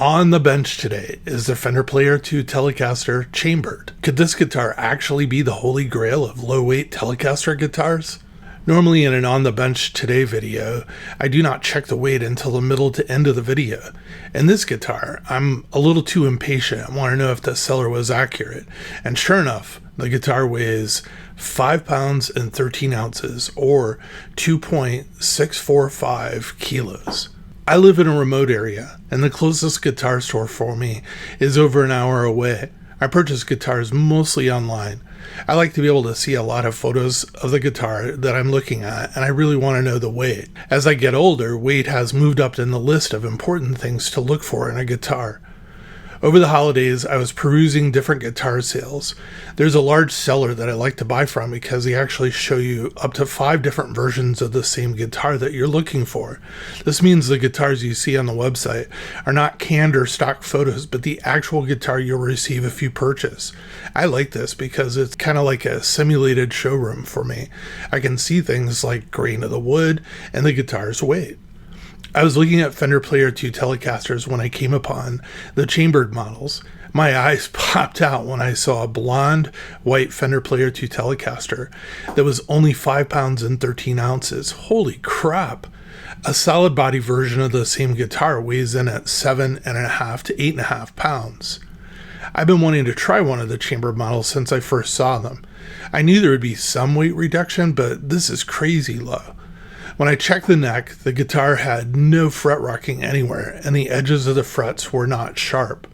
On the bench today is the Fender Player 2 Telecaster Chambered. Could this guitar actually be the holy grail of low-weight Telecaster guitars? Normally in an On the Bench Today video, I do not check the weight until the middle to end of the video. In this guitar, I'm a little too impatient and want to know if the seller was accurate. And sure enough, the guitar weighs 5 pounds and 13 ounces, or 2.645 kilos. I live in a remote area, and the closest guitar store for me is over an hour away. I purchase guitars mostly online. I like to be able to see a lot of photos of the guitar that I'm looking at, and I really want to know the weight. As I get older, weight has moved up in the list of important things to look for in a guitar. Over the holidays, I was perusing different guitar sales. There's a large seller that I like to buy from because they actually show you up to 5 different versions of the same guitar that you're looking for. This means the guitars you see on the website are not canned or stock photos, but the actual guitar you'll receive if you purchase. I like this because it's kind of like a simulated showroom for me. I can see things like grain of the wood and the guitar's weight. I was looking at Fender Player 2 Telecasters when I came upon the chambered models. My eyes popped out when I saw a blonde, white Fender Player 2 Telecaster that was only 5 pounds and 13 ounces. Holy crap! A solid body version of the same guitar weighs in at 7.5 to 8.5 pounds. I've been wanting to try one of the chambered models since I first saw them. I knew there would be some weight reduction, but this is crazy low. When I checked the neck, the guitar had no fret rocking anywhere, and the edges of the frets were not sharp.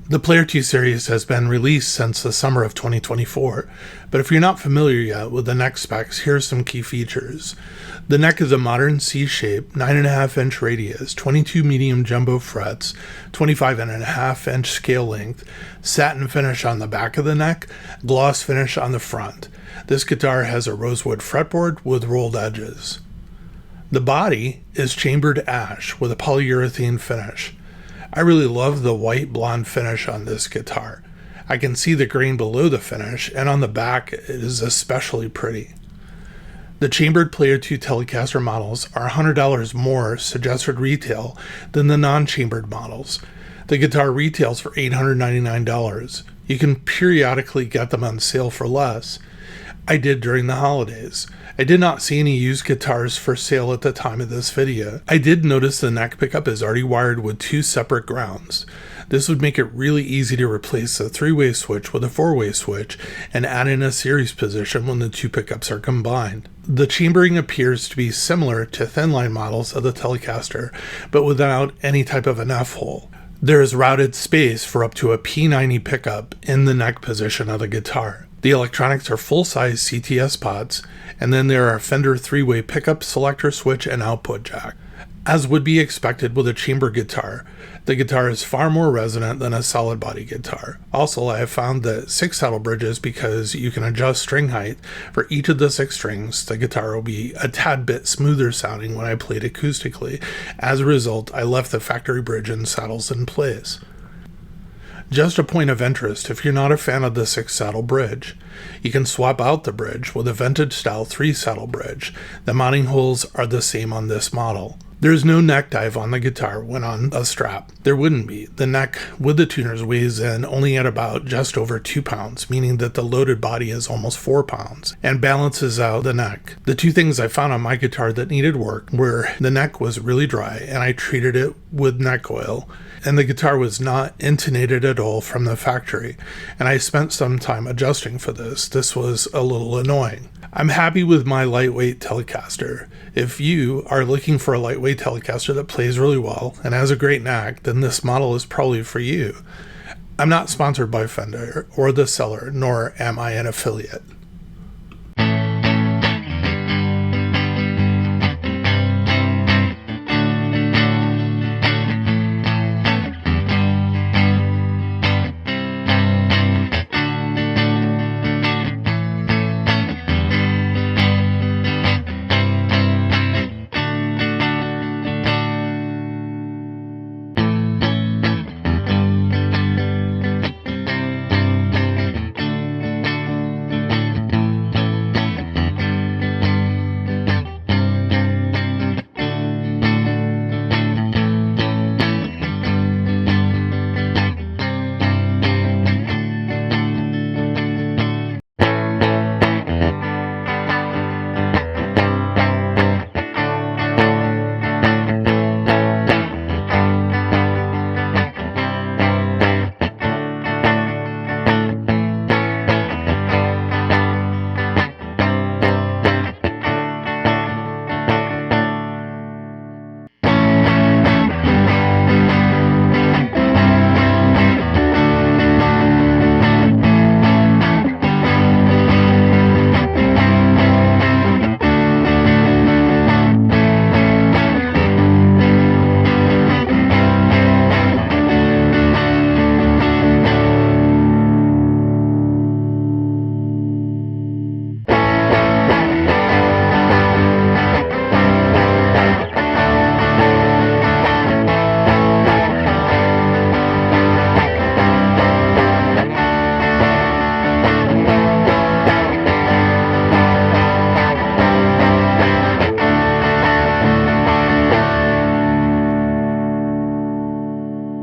The Player 2 series has been released since the summer of 2024, but if you're not familiar yet with the neck specs, here's some key features. The neck is a modern C-shape, 9.5-inch radius, 22 medium jumbo frets, 25.5-inch scale length, satin finish on the back of the neck, gloss finish on the front. This guitar has a rosewood fretboard with rolled edges. The body is chambered ash with a polyurethane finish. I really love the white blonde finish on this guitar. I can see the grain below the finish, and on the back it is especially pretty. The chambered Player 2 Telecaster models are $100 more suggested retail than the non-chambered models. The guitar retails for $899. You can periodically get them on sale for less. I did during the holidays. I did not see any used guitars for sale at the time of this video. I did notice the neck pickup is already wired with 2 separate grounds. This would make it really easy to replace the 3-way switch with a 4-way switch and add in a series position when the 2 pickups are combined. The chambering appears to be similar to thin-line models of the Telecaster, but without any type of an F-hole. There is routed space for up to a P90 pickup in the neck position of the guitar. The electronics are full-size CTS pods, and then there are Fender 3-way pickup, selector switch, and output jack. As would be expected with a chamber guitar, the guitar is far more resonant than a solid body guitar. Also, I have found that 6 saddle bridges, because you can adjust string height for each of the 6 strings, the guitar will be a tad bit smoother sounding when I played acoustically. As a result, I left the factory bridge and saddles in place. Just a point of interest, if you're not a fan of the 6 saddle bridge, you can swap out the bridge with a vintage style 3 saddle bridge. The mounting holes are the same on this model. There is no neck dive on the guitar when on a strap. There wouldn't be. The neck with the tuners weighs in only at about just over 2 pounds, meaning that the loaded body is almost 4 pounds, and balances out the neck. The 2 things I found on my guitar that needed work were the neck was really dry, and I treated it with neck oil, and the guitar was not intonated at all from the factory, and I spent some time adjusting for this. This was a little annoying. I'm happy with my lightweight Telecaster. If you are looking for a lightweight Telecaster that plays really well and has a great neck, then this model is probably for you. I'm not sponsored by Fender or the seller, nor am I an affiliate.